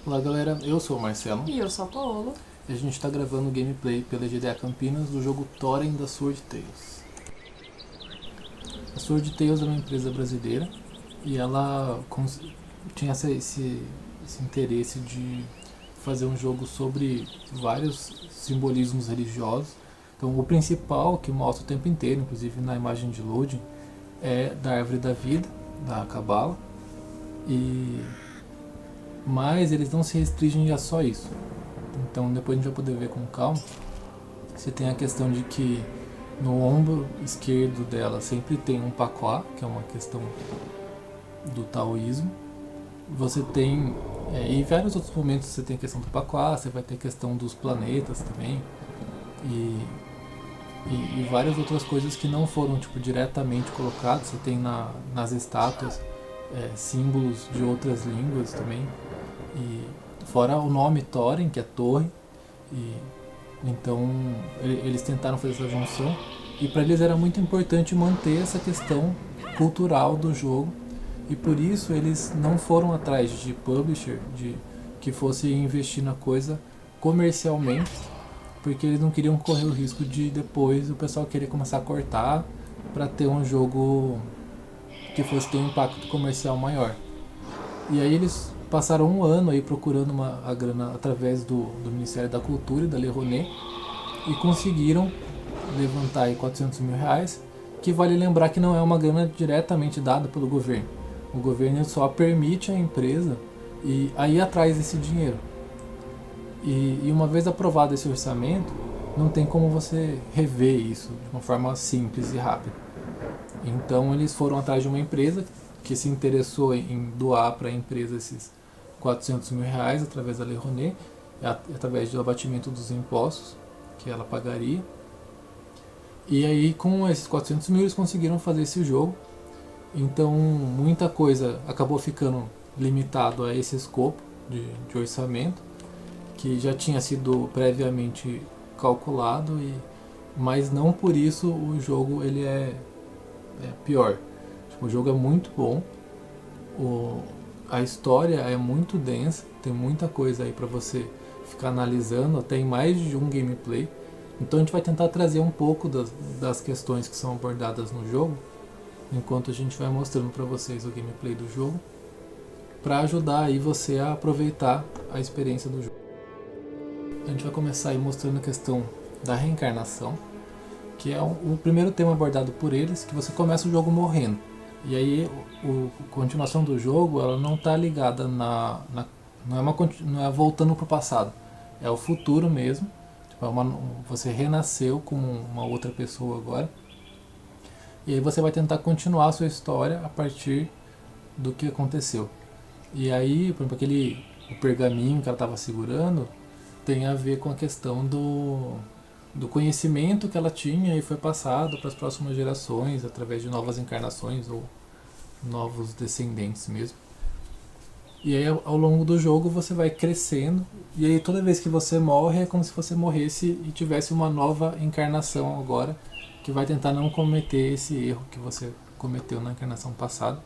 Olá galera, eu sou o Marcelo E eu sou a Paola. e a gente está gravando gameplay pela GDA Campinas do jogo Thorin da Sword Tales. A Sword Tales é uma empresa brasileira e ela tinha esse interesse de fazer um jogo sobre vários simbolismos religiosos. Então o principal que mostra o tempo inteiro, inclusive na imagem de loading, é da Árvore da Vida, da Cabala. Mas eles não se restringem a só isso. Então depois a gente vai poder ver com calma. Você tem a questão de que no ombro esquerdo dela sempre tem um paquá, que é uma questão do taoísmo. Você tem, em vários outros momentos você tem a questão do paquá, você vai ter a questão dos planetas também. E, e várias outras coisas que não foram tipo, diretamente colocadas. Você tem nas estátuas símbolos de outras línguas também. E fora o nome Thorin, que é torre. E então eles tentaram fazer essa junção e para eles era muito importante manter essa questão cultural do jogo e por isso eles não foram atrás de publisher de que fosse investir na coisa comercialmente, porque eles não queriam correr o risco de depois o pessoal querer começar a cortar para ter um jogo que fosse ter um impacto comercial maior. E aí eles passaram um ano aí procurando a grana através do Ministério da Cultura e da Lei Rouanet e conseguiram levantar aí R$ 400 mil, que vale lembrar que não é uma grana diretamente dada pelo governo. O governo só permite a empresa ir atrás desse dinheiro. E uma vez aprovado esse orçamento, não tem como você rever isso de uma forma simples e rápida. Então eles foram atrás de uma empresa que se interessou em doar para a empresa esses R$ 400 mil através da Lei Rouanet, através do abatimento dos impostos que ela pagaria. E aí com esses 400 mil eles conseguiram fazer esse jogo. Então muita coisa acabou ficando limitado a esse escopo de orçamento, que já tinha sido previamente calculado, mas não por isso o jogo ele é pior. O jogo é muito bom, a história é muito densa, tem muita coisa aí para você ficar analisando, tem mais de um gameplay. Então a gente vai tentar trazer um pouco das questões que são abordadas no jogo, enquanto a gente vai mostrando para vocês o gameplay do jogo, para ajudar aí você a aproveitar a experiência do jogo. A gente vai começar aí mostrando a questão da reencarnação, que é o primeiro tema abordado por eles, que você começa o jogo morrendo. E aí a continuação do jogo ela não está ligada não é voltando para o passado, é o futuro mesmo. Tipo, você renasceu como uma outra pessoa agora. E aí você vai tentar continuar a sua história a partir do que aconteceu. E aí, por exemplo, o pergaminho que ela estava segurando tem a ver com a questão do conhecimento que ela tinha e foi passado para as próximas gerações através de novas encarnações ou novos descendentes mesmo. E aí ao longo do jogo você vai crescendo e aí toda vez que você morre é como se você morresse e tivesse uma nova encarnação agora que vai tentar não cometer esse erro que você cometeu na encarnação passada.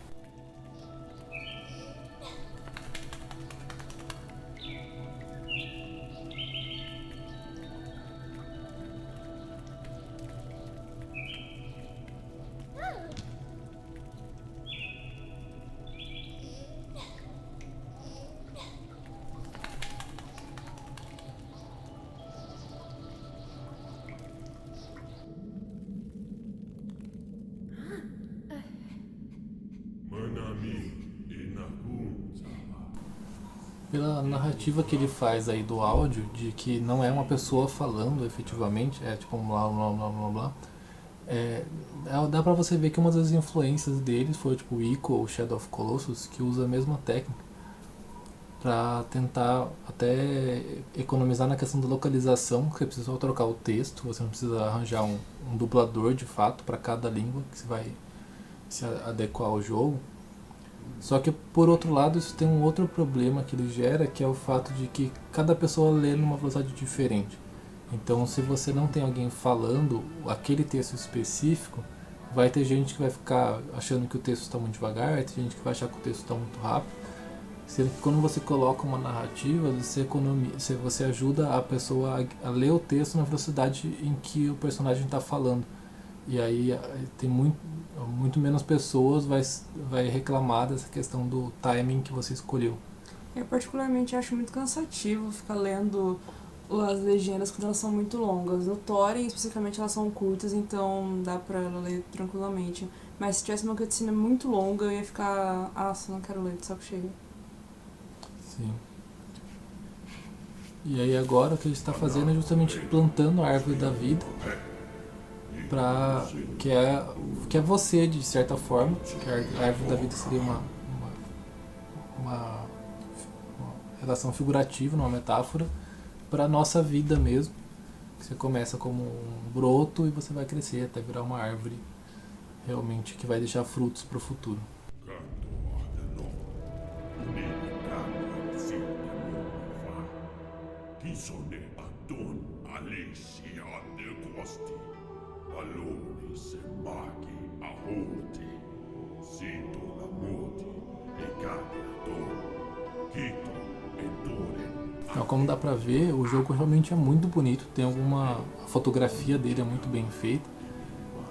Pela narrativa que ele faz aí do áudio, de que não é uma pessoa falando efetivamente, é tipo um blá blá blá blá blá, dá pra você ver que uma das influências deles foi tipo o Ico ou Shadow of Colossus, que usa a mesma técnica para tentar até economizar na questão da localização, que você precisa só trocar o texto, você não precisa arranjar um dublador de fato para cada língua que você vai se adequar ao jogo. Só que por outro lado isso tem um outro problema que ele gera, que é o fato de que cada pessoa lê numa velocidade diferente. Então se você não tem alguém falando aquele texto específico, vai ter gente que vai ficar achando que o texto está muito devagar, tem gente que vai achar que o texto está muito rápido. Sendo que quando você coloca uma narrativa, você ajuda a pessoa a ler o texto na velocidade em que o personagem está falando. E aí tem muito menos pessoas vai reclamar dessa questão do timing que você escolheu. Eu particularmente acho muito cansativo ficar lendo as legendas quando elas são muito longas. No Thorin, especificamente, elas são curtas, então dá pra ler tranquilamente. Mas se tivesse uma cutscene muito longa, eu ia ficar... Nossa, não quero ler, de saco cheio. Sim. E aí agora o que a gente está fazendo é justamente plantando a árvore da vida, que é você, de certa forma, que a árvore da vida seria uma relação figurativa, uma metáfora, para a nossa vida mesmo. Você começa como um broto e você vai crescer até virar uma árvore realmente que vai deixar frutos para o futuro. Então, como dá pra ver, o jogo realmente é muito bonito, tem a fotografia dele é muito bem feita.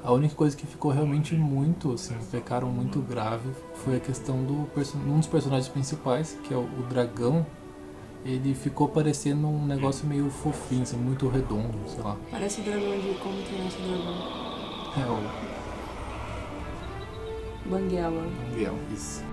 A única coisa que ficou realmente muito, assim, um pecado muito grave foi a questão um dos personagens principais, que é o dragão. Ele ficou parecendo um negócio meio fofinho, assim, muito redondo, sei lá. Parece o dragão de Como Treinar Seu Dragão. É o Banguela. Banguela, isso.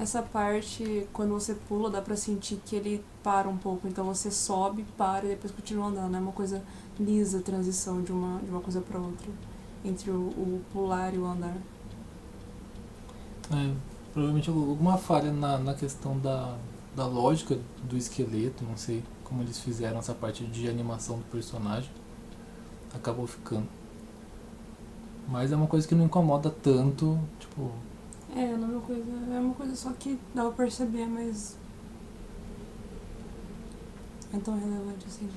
Essa parte, quando você pula, dá pra sentir que ele para um pouco. Então você sobe, para e depois continua andando. É uma coisa lisa a transição de uma coisa pra outra. Entre o pular e o andar. Provavelmente alguma falha na questão da lógica do esqueleto, não sei como eles fizeram essa parte de animação do personagem. Acabou ficando. Mas é uma coisa que não incomoda tanto, tipo... É uma coisa só que dá pra perceber, mas é tão relevante assim.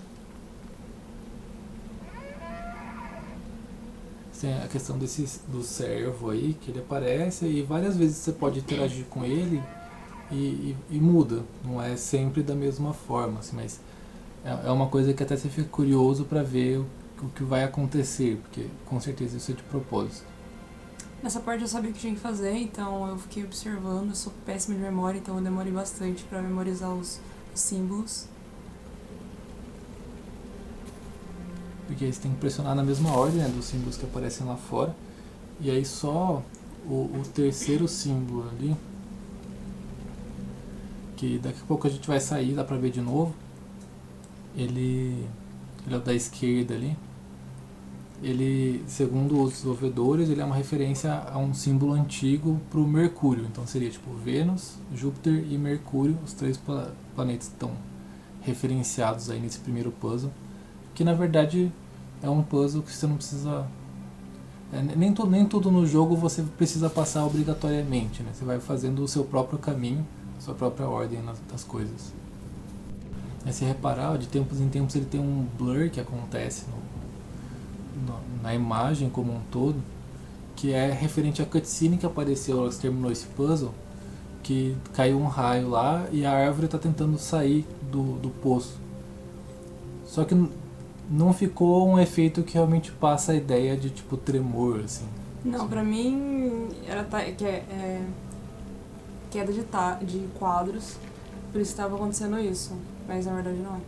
Tem a questão do servo aí, que ele aparece e várias vezes você pode interagir com ele e muda. Não é sempre da mesma forma, assim, mas é uma coisa que até você fica curioso para ver o que vai acontecer, porque com certeza isso é de propósito. Nessa parte eu sabia o que tinha que fazer, então eu fiquei observando. Eu sou péssima de memória, então eu demorei bastante pra memorizar os símbolos. Porque aí você tem que pressionar na mesma ordem, né, dos símbolos que aparecem lá fora. E aí só o terceiro símbolo ali, que daqui a pouco a gente vai sair, dá pra ver de novo. Ele é o da esquerda ali. Ele, segundo os desenvolvedores, ele é uma referência a um símbolo antigo para o Mercúrio. Então seria tipo Vênus, Júpiter e Mercúrio, os três planetas estão referenciados aí nesse primeiro puzzle, que na verdade é um puzzle que você não precisa... nem tudo no jogo você precisa passar obrigatoriamente, né? Você vai fazendo o seu próprio caminho, a sua própria ordem das coisas. Se reparar, de tempos em tempos ele tem um blur que acontece na imagem como um todo, que é referente à cutscene que apareceu que terminou esse puzzle, que caiu um raio lá e a árvore está tentando sair do poço. Só que não ficou um efeito que realmente passa a ideia de tipo tremor, assim. Não, pra mim era queda de quadros, por isso estava acontecendo isso, mas na verdade não é.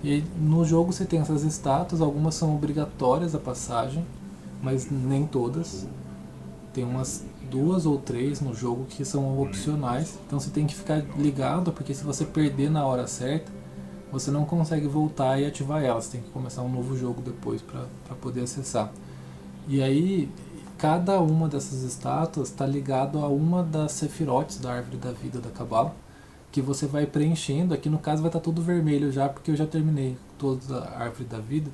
E no jogo você tem essas estátuas, algumas são obrigatórias a passagem, mas nem todas. Tem umas 2 ou 3 no jogo que são opcionais, então você tem que ficar ligado, porque se você perder na hora certa, você não consegue voltar e ativar elas, você tem que começar um novo jogo depois para poder acessar. E aí, cada uma dessas estátuas está ligado a uma das sefirotes da árvore da vida da Cabala, que você vai preenchendo. Aqui no caso vai estar tudo vermelho já, porque eu já terminei toda a árvore da vida,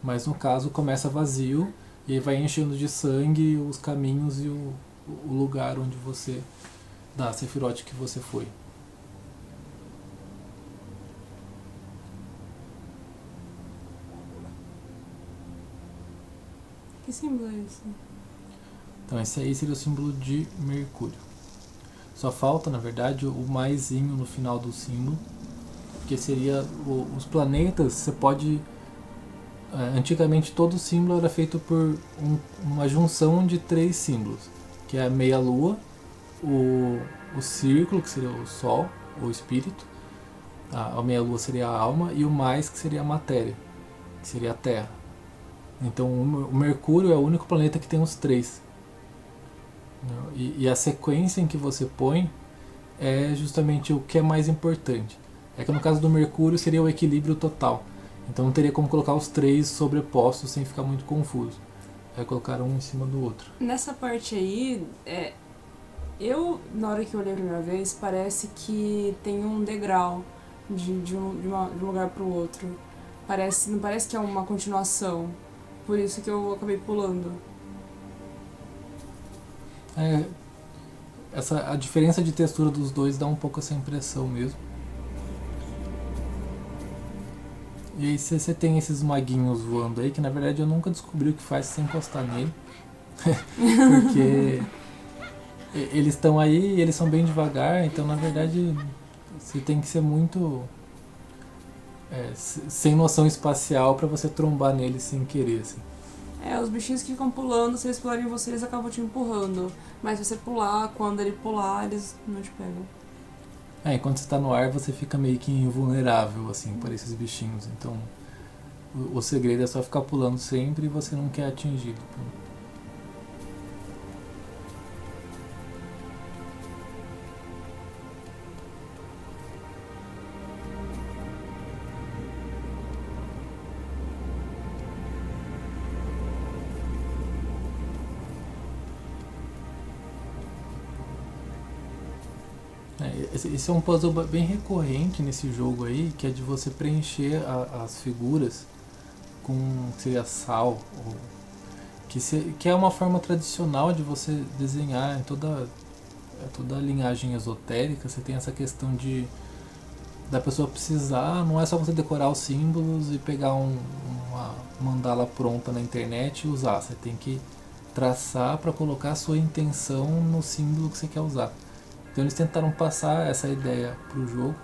mas no caso começa vazio E aí vai enchendo de sangue os caminhos e o lugar onde você, da Sephiroth que você foi. Que símbolo é esse? Então esse aí seria o símbolo de Mercúrio. Só falta, na verdade, o maisinho no final do símbolo, que seria os planetas. Você pode... antigamente todo símbolo era feito por uma junção de 3 símbolos, que é a meia-lua, o círculo, que seria o Sol, o espírito, a meia-lua seria a alma, e o mais, que seria a matéria, que seria a Terra. Então o Mercúrio é o único planeta que tem os 3. E a sequência em que você põe é justamente o que é mais importante. É que no caso do Mercúrio seria o equilíbrio total. Então não teria como colocar os 3 sobrepostos sem ficar muito confuso. Aí colocaram um em cima do outro. Nessa parte aí, na hora que eu olhei a primeira vez, parece que tem um degrau de um lugar pro outro. Não parece que é uma continuação. Por isso que eu acabei pulando. A diferença de textura dos dois dá um pouco essa impressão mesmo. E aí você tem esses maguinhos voando aí, que na verdade eu nunca descobri o que faz sem encostar nele. Porque eles estão aí e eles são bem devagar, então na verdade você tem que ser muito sem noção espacial pra você trombar neles sem querer, assim. Os bichinhos que ficam pulando, se eles pularem em você, eles acabam te empurrando. Mas se você pular, quando ele pular, eles não te pegam. Enquanto você tá no ar, você fica meio que invulnerável, assim, para esses bichinhos. Então, o segredo é só ficar pulando sempre e você não quer atingido. Esse é um puzzle bem recorrente nesse jogo aí, que é de você preencher as figuras com, seria sal, que é uma forma tradicional de você desenhar em toda a linhagem esotérica. Você tem essa questão da pessoa precisar, não é só você decorar os símbolos e pegar uma mandala pronta na internet e usar. Você tem que traçar para colocar a sua intenção no símbolo que você quer usar. Então eles tentaram passar essa ideia pro jogo,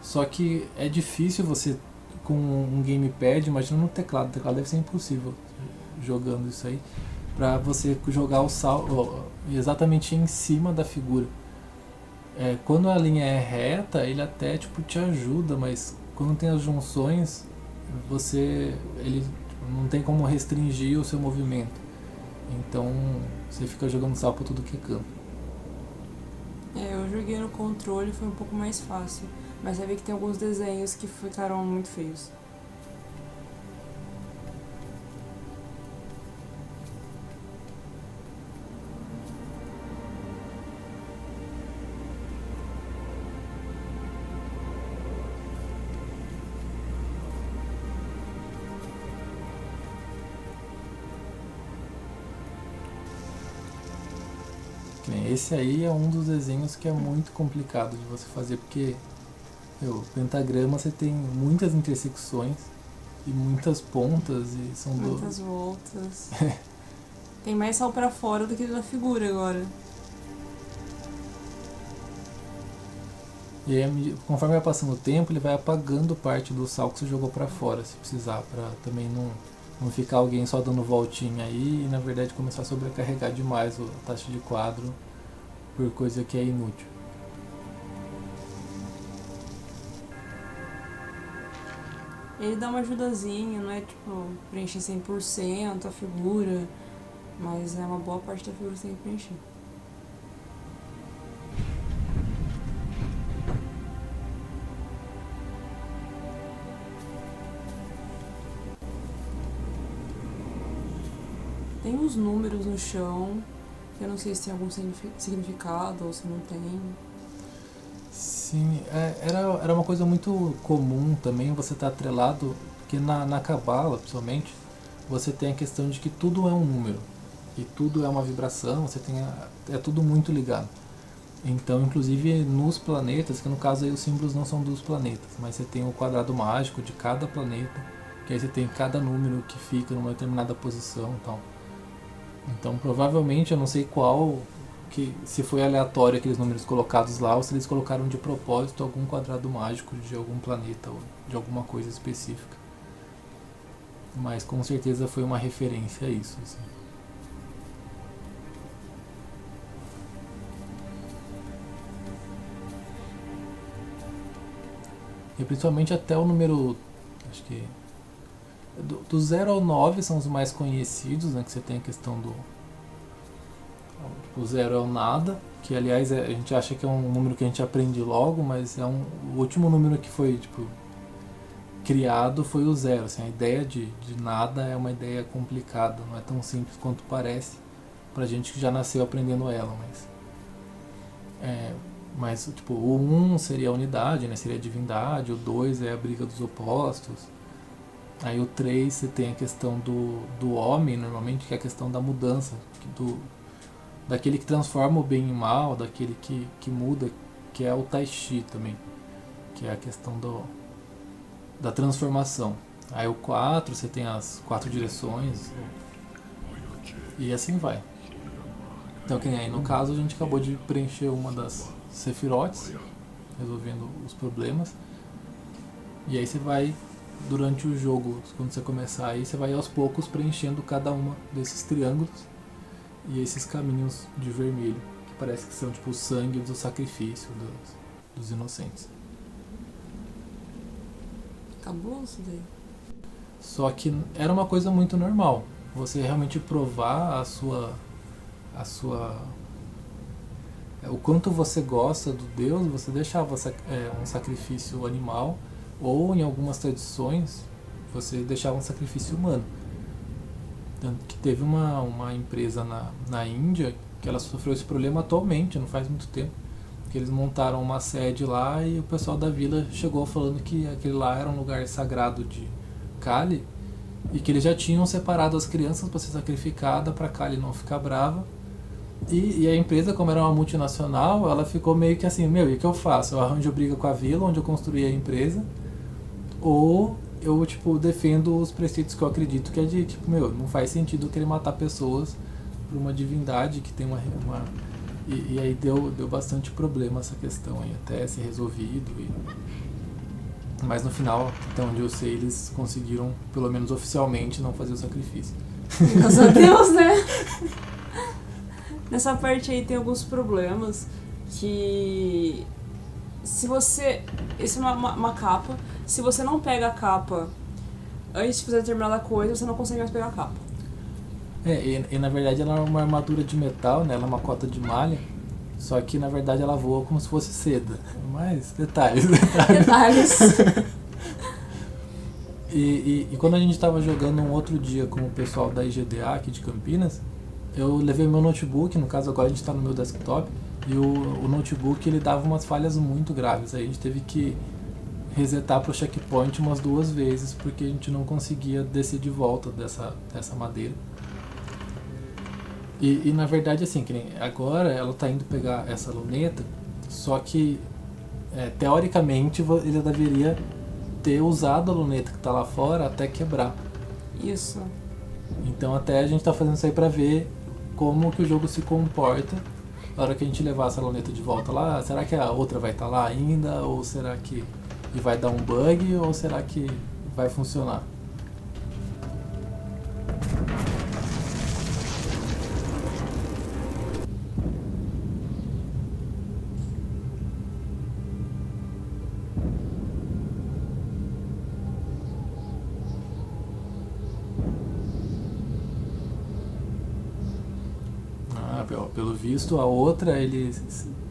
só que é difícil você, com um gamepad, imagina no teclado, o teclado deve ser impossível jogando isso aí, pra você jogar o sal exatamente em cima da figura. Quando a linha é reta, ele até te ajuda, mas quando tem as junções, ele não tem como restringir o seu movimento. Então você fica jogando sal por tudo que é canto. Eu joguei no controle, foi um pouco mais fácil. Mas você vê que tem alguns desenhos que ficaram muito feios. Esse aí é um dos desenhos que é muito complicado de você fazer, porque o pentagrama você tem muitas intersecções e muitas pontas e são muitas voltas. Tem mais sal pra fora do que na figura agora. E aí, conforme vai passando o tempo, ele vai apagando parte do sal que você jogou pra fora, se precisar, pra também não ficar alguém só dando voltinha aí e na verdade começar a sobrecarregar demais a taxa de quadro por coisa que é inútil. Ele dá uma ajudazinha, não é tipo preencher 100% a figura, mas é uma boa parte da figura que tem que preencher. Tem uns números no chão, que eu não sei se tem algum significado ou se não tem. Sim, era uma coisa muito comum também você estar atrelado, porque na Cabala, principalmente, você tem a questão de que tudo é um número. E tudo é uma vibração, é tudo muito ligado. Então, inclusive nos planetas, que no caso aí os símbolos não são dos planetas, mas você tem o quadrado mágico de cada planeta, que aí você tem cada número que fica numa determinada posição e tal. Então, provavelmente, eu não sei se foi aleatório aqueles números colocados lá, ou se eles colocaram de propósito algum quadrado mágico de algum planeta ou de alguma coisa específica. Mas com certeza foi uma referência a isso, assim. E principalmente até o número, acho que do 0 ao 9 são os mais conhecidos, né, que você tem a questão do o 0 é o nada, que aliás a gente acha que é um número que a gente aprende logo, mas o último número que foi criado foi o 0. Assim, a ideia de nada é uma ideia complicada, não é tão simples quanto parece pra gente que já nasceu aprendendo ela, mas tipo, o 1 seria a unidade, né, seria a divindade, o 2 é a briga dos opostos, aí o 3 você tem a questão do homem, normalmente, que é a questão da mudança, daquele que transforma o bem em mal, daquele que muda, que é o Tai Chi também, que é a questão da transformação. Aí o 4 você tem as 4 direções e assim vai. Então, que nem aí no caso a gente acabou de preencher uma das Sephiroths, resolvendo os problemas. E aí você vai, durante o jogo, quando você começar aí, você vai aos poucos preenchendo cada uma desses triângulos e esses caminhos de vermelho, que parece que são tipo o sangue do sacrifício dos inocentes. Acabou isso daí. Só que era uma coisa muito normal. Você realmente provar o quanto você gosta do Deus, você deixava um sacrifício animal, ou em algumas tradições você deixava um sacrifício humano. Tanto que teve uma empresa na Índia que ela sofreu esse problema atualmente, não faz muito tempo, que eles montaram uma sede lá e o pessoal da vila chegou falando que aquele lá era um lugar sagrado de Kali e que eles já tinham separado as crianças para ser sacrificada para Kali não ficar brava. E a empresa, como era uma multinacional, ela ficou meio que assim, e o que eu faço? Eu arranjo briga com a vila onde eu construí a empresa, ou eu defendo os preceitos que eu acredito, que é de não faz sentido eu querer matar pessoas por uma divindade que tem uma e aí deu bastante problema essa questão aí, até ser resolvido. Mas no final, até onde eu sei, eles conseguiram, pelo menos oficialmente, não fazer o sacrifício. Graças a Deus, né? Nessa parte aí tem alguns problemas que se você... Isso é uma capa. Se você não pega a capa antes de fazer determinada coisa, você não consegue mais pegar a capa. E na verdade ela é uma armadura de metal, né? Ela é uma cota de malha. Só que na verdade ela voa como se fosse seda. Mas detalhes. E quando a gente estava jogando um outro dia com o pessoal da IGDA aqui de Campinas, eu levei meu notebook, no caso agora a gente está no meu desktop, e o notebook ele dava umas falhas muito graves. Aí a gente teve que resetar para o checkpoint umas 2 vezes, porque a gente não conseguia descer de volta dessa madeira. E na verdade assim, que nem agora ela está indo pegar essa luneta, só que teoricamente ele deveria ter usado a luneta que está lá fora até quebrar. Isso. Então até a gente está fazendo isso aí para ver como que o jogo se comporta na hora que a gente levar essa luneta de volta lá. Será que a outra vai estar lá ainda? Ou será que vai dar um bug? Ou será que vai funcionar? Pelo visto, a outra, ele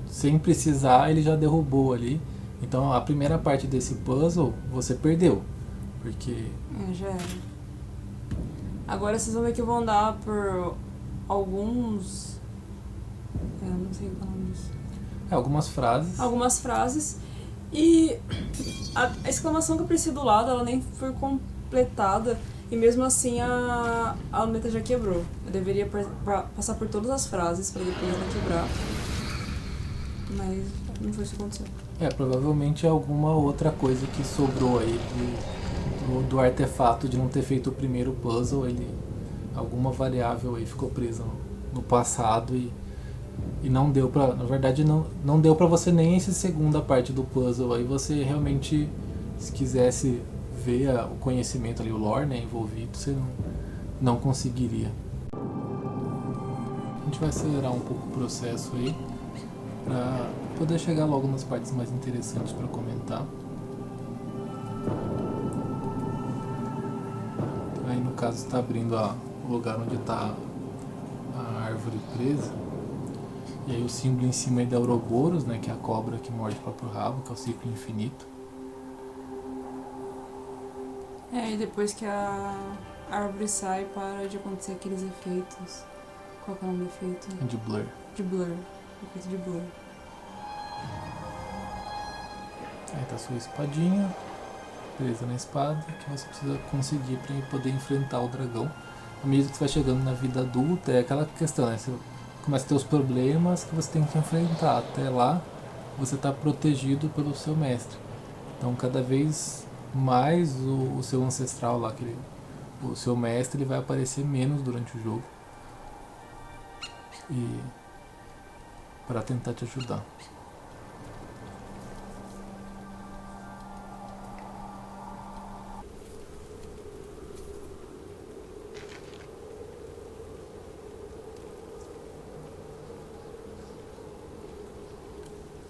sem precisar, ele já derrubou ali. Então a primeira parte desse puzzle você perdeu. Porque. Já era. Agora vocês vão ver que vão dar por alguns. Eu não sei qual é o nome disso. Algumas frases. Algumas frases. E a exclamação que eu preciso do lado, ela nem foi completada. E mesmo assim a luneta já quebrou. Eu deveria passar por todas as frases pra depois ela quebrar. Mas não foi isso que aconteceu. Provavelmente é alguma outra coisa que sobrou aí do artefato de não ter feito o primeiro puzzle. Alguma variável aí ficou presa no passado e não deu pra. Na verdade, não deu pra você nem essa segunda parte do puzzle. Aí você realmente, se quisesse ver o conhecimento ali, o lore, né, envolvido, você não conseguiria. A gente vai acelerar um pouco o processo aí pra poder chegar logo nas partes mais interessantes pra comentar. Aí no caso está abrindo o lugar onde está a árvore presa. E aí o símbolo em cima é da Ouroboros, né, que é a cobra que morde o próprio rabo, que é o ciclo infinito. E depois que a árvore sai, para de acontecer aqueles efeitos. Qual que é o nome do efeito? De blur. De blur. Efeito de blur. Aí tá a sua espadinha presa na espada, que você precisa conseguir para poder enfrentar o dragão. À medida que você vai chegando na vida adulta, é aquela questão, né? Você começa a ter os problemas que você tem que enfrentar. Até lá, você está protegido pelo seu mestre. Então, cada vez mais o seu ancestral lá, o seu mestre, ele vai aparecer menos durante o jogo. E para tentar te ajudar.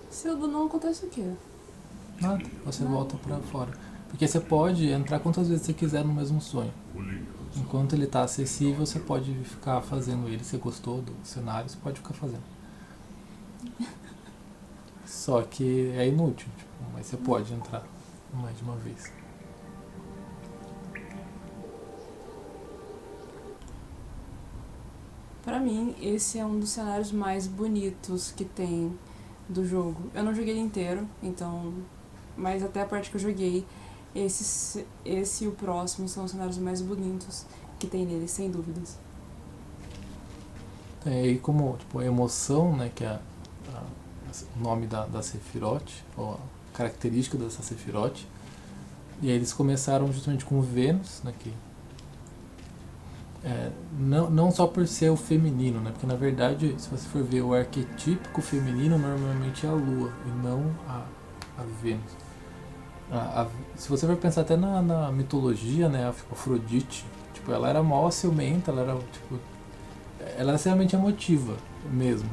Se eu não acontece o quê? Nada, você volta pra fora. Porque você pode entrar quantas vezes você quiser no mesmo sonho. Enquanto ele tá acessível, você pode ficar fazendo ele. Se gostou do cenário, você pode ficar fazendo. Só que é inútil, tipo, mas você pode entrar mais de uma vez. Pra mim, esse é um dos cenários mais bonitos que tem do jogo. Eu não joguei ele inteiro, então... Mas até a parte que eu joguei, esse e o próximo são os cenários mais bonitos que tem nele, sem dúvidas. E como tipo, a emoção, né, que é o nome da Sephiroth, ou a característica dessa Sephiroth, e aí eles começaram justamente com Vênus, né, que não só por ser o feminino, né, porque na verdade, se você for ver o arquetípico feminino, normalmente é a Lua, e não a Vênus. Se você for pensar até na mitologia, né, a Afrodite, tipo, ela era mó ciumenta, ela era extremamente emotiva mesmo.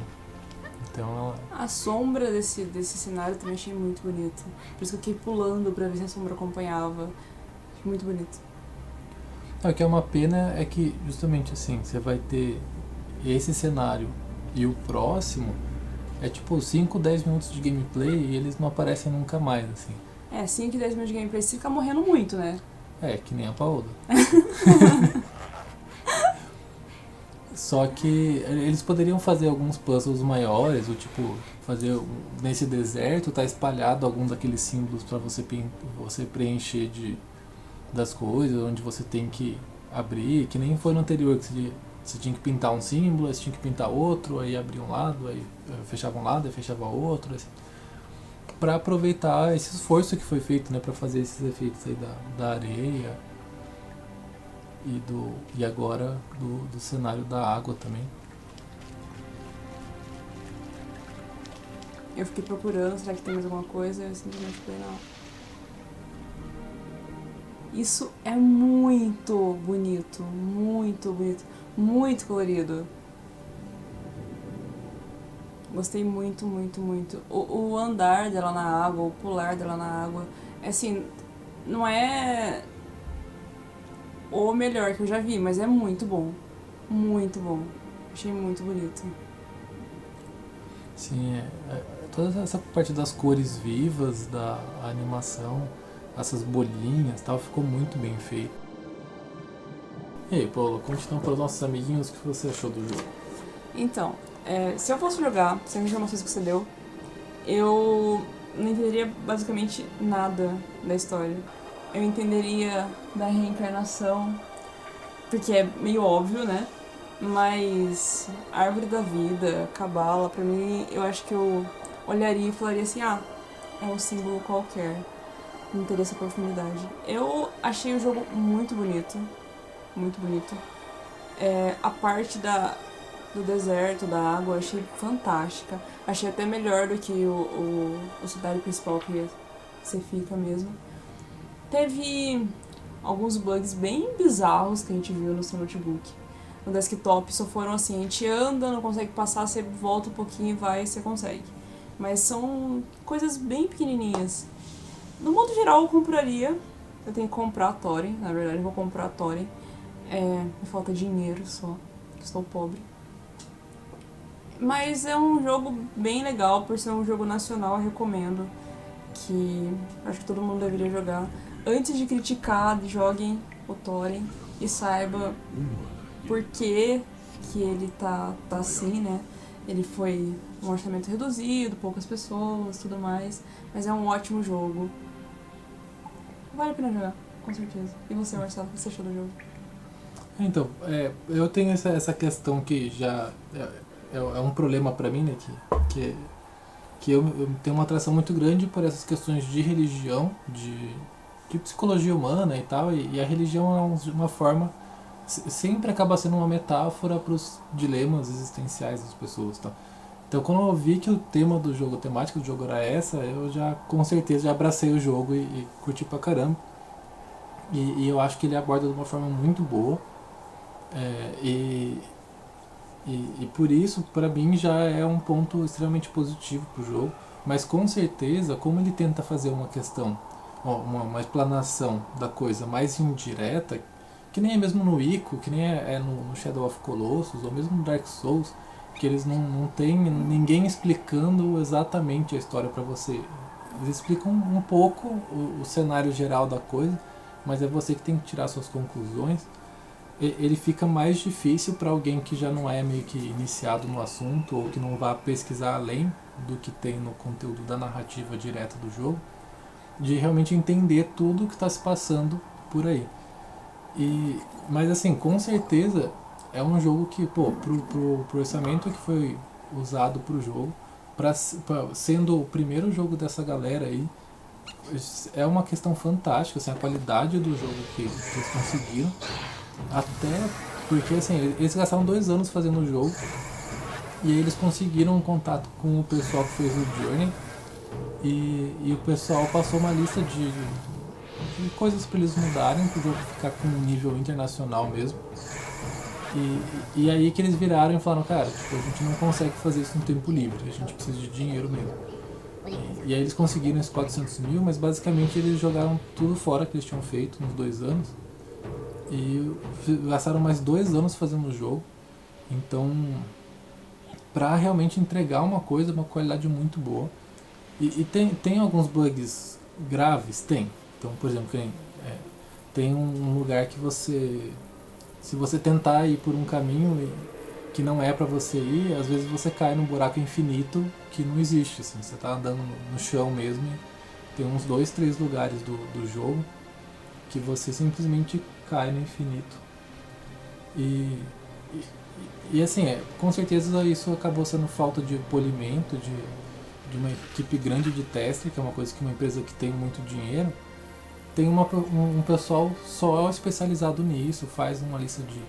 Então A sombra desse cenário também achei muito bonita. Por isso que eu fiquei pulando pra ver se a sombra acompanhava. Achei muito bonito. O que é uma pena é que justamente assim, você vai ter esse cenário e o próximo é tipo 5, 10 minutos de gameplay e eles não aparecem nunca mais, assim. 5 e 10 minutos de gameplay você fica morrendo muito, né? Que nem a Paola. Só que eles poderiam fazer alguns puzzles maiores, ou tipo, fazer nesse deserto, tá espalhado algum daqueles símbolos para você preencher das coisas, onde você tem que abrir, que nem foi no anterior, que você tinha que pintar um símbolo, aí você tinha que pintar outro, aí abria um lado, aí fechava um lado, aí fechava outro, assim, para aproveitar esse esforço que foi feito, né, para fazer esses efeitos aí da areia e agora do cenário da água também. Eu fiquei procurando, será que tem mais alguma coisa? Eu simplesmente falei, não. Isso é muito bonito, muito colorido. Gostei muito, muito, muito. O andar dela na água, o pular dela na água, assim, não é o melhor que eu já vi, mas é muito bom. Muito bom. Achei muito bonito. Sim, toda essa parte das cores vivas, da animação, essas bolinhas e tal, ficou muito bem feito. E aí, Paulo, conte então para os nossos amiguinhos o que você achou do jogo. Então, se eu fosse jogar, sem as informações que você deu, eu não entenderia basicamente nada da história. Eu entenderia da reencarnação, porque é meio óbvio, né? Mas Árvore da Vida, Cabala, pra mim, eu acho que eu olharia e falaria assim, é um símbolo qualquer. Não teria essa profundidade. Eu achei o jogo muito bonito. Muito bonito. A parte do deserto, da água, eu achei fantástica. Achei até melhor do que o cenário principal que você fica mesmo. Teve alguns bugs bem bizarros que a gente viu no seu notebook. No desktop só foram assim, a gente anda, não consegue passar, você volta um pouquinho e vai e você consegue. Mas são coisas bem pequenininhas. No modo geral eu compraria. Eu tenho que comprar a Torrent, na verdade eu vou comprar a Torrent. Me falta dinheiro só, estou pobre. Mas é um jogo bem legal, por ser um jogo nacional, eu recomendo. Que acho que todo mundo deveria jogar. Antes de criticar, joguem o Torrent e saiba por que ele tá assim, né? Ele foi um orçamento reduzido, poucas pessoas, tudo mais. Mas é um ótimo jogo. Vale a pena jogar, com certeza. E você, Marcelo, o que você achou do jogo? Então, eu tenho essa questão que já é um problema pra mim, né? Que eu tenho uma atração muito grande por essas questões de religião, de psicologia humana e tal, e a religião é uma forma, sempre acaba sendo uma metáfora para os dilemas existenciais das pessoas, tá? Então quando eu vi que o tema do jogo, a temática do jogo era essa, eu já com certeza já abracei o jogo e curti pra caramba. E eu acho que ele aborda de uma forma muito boa, e por isso, para mim, já é um ponto extremamente positivo pro jogo. Mas com certeza, como ele tenta fazer uma questão, uma explanação da coisa mais indireta, que nem é mesmo no Ico, que nem é no Shadow of Colossus, ou mesmo no Dark Souls, que eles não tem ninguém explicando exatamente a história para você. Eles explicam um pouco o cenário geral da coisa, mas é você que tem que tirar suas conclusões. Ele fica mais difícil para alguém que já não é meio que iniciado no assunto ou que não vá pesquisar além do que tem no conteúdo da narrativa direta do jogo, de realmente entender tudo o que está se passando por aí. Mas assim, com certeza é um jogo que, pro orçamento que foi usado pro jogo, sendo o primeiro jogo dessa galera aí, é uma questão fantástica, assim, a qualidade do jogo que eles conseguiram. Até porque assim, eles gastaram 2 anos fazendo o jogo e aí eles conseguiram um contato com o pessoal que fez o Journey e o pessoal passou uma lista de coisas para eles mudarem, para o jogo ficar com um nível internacional mesmo. E aí que eles viraram e falaram, cara, tipo, a gente não consegue fazer isso no tempo livre, a gente precisa de dinheiro mesmo. E aí eles conseguiram esses 400 mil, mas basicamente eles jogaram tudo fora que eles tinham feito nos 2 anos. E gastaram mais 2 anos fazendo o jogo. Então, pra realmente entregar uma coisa, uma qualidade muito boa. E tem alguns bugs graves? Tem. Então, por exemplo, tem um lugar que você... Se você tentar ir por um caminho que não é pra você ir, às vezes você cai num buraco infinito que não existe. Assim, você tá andando no chão mesmo e tem uns 2, 3 lugares do jogo que você simplesmente cai no infinito. E assim, com certeza isso acabou sendo falta de polimento, de uma equipe grande de teste, que é uma coisa que uma empresa que tem muito dinheiro, tem um pessoal só especializado nisso, faz uma lista de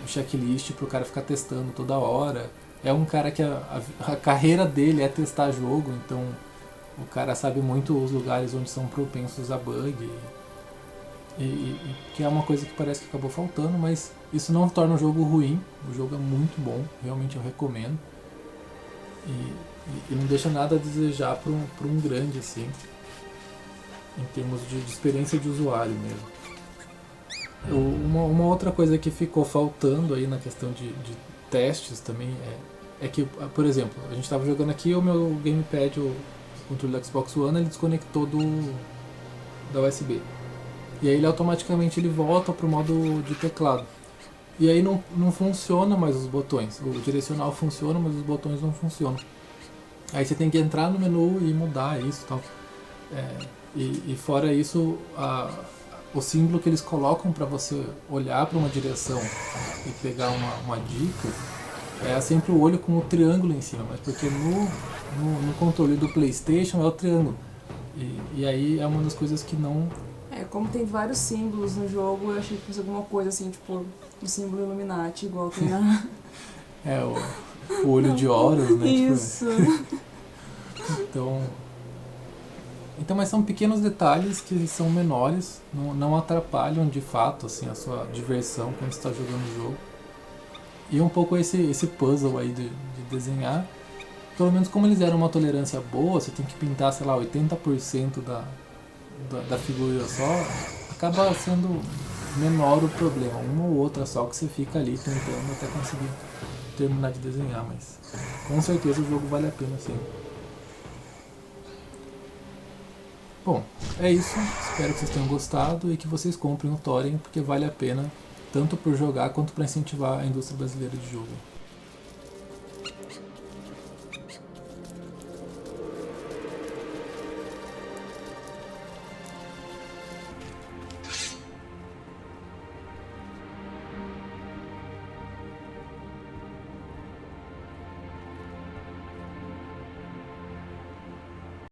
checklist pro cara ficar testando toda hora. É um cara que a carreira dele é testar jogo, então o cara sabe muito os lugares onde são propensos a bug. Que é uma coisa que parece que acabou faltando, mas isso não torna o jogo ruim. O jogo é muito bom, realmente eu recomendo. E não deixa nada a desejar para um grande, assim, em termos de experiência de usuário mesmo. Uma outra coisa que ficou faltando aí na questão de testes também é que, por exemplo, a gente estava jogando aqui, o meu gamepad, o controle do Xbox One, ele desconectou da USB. E aí ele automaticamente volta pro modo de teclado. E aí não funciona mais os botões. O direcional funciona, mas os botões não funcionam. Aí você tem que entrar no menu e mudar isso e tal. E fora isso, o símbolo que eles colocam para você olhar para uma direção e pegar uma dica é sempre o olho com o triângulo em cima, mas porque no controle do PlayStation é o triângulo. E aí é uma das coisas que não... Como tem vários símbolos no jogo, eu achei que fosse alguma coisa assim, tipo, o símbolo Illuminati, igual tem na... o olho de Horus, né? Isso. Então, mas são pequenos detalhes que são menores, não atrapalham de fato assim, a sua diversão quando você está jogando o jogo. E um pouco esse puzzle aí de desenhar, pelo menos como eles deram uma tolerância boa, você tem que pintar, sei lá, 80% da figura só, acaba sendo menor o problema, uma ou outra só que você fica ali tentando até conseguir terminar de desenhar, mas com certeza o jogo vale a pena sim. Bom, é isso, espero que vocês tenham gostado e que vocês comprem o Thorin, porque vale a pena tanto por jogar quanto para incentivar a indústria brasileira de jogo.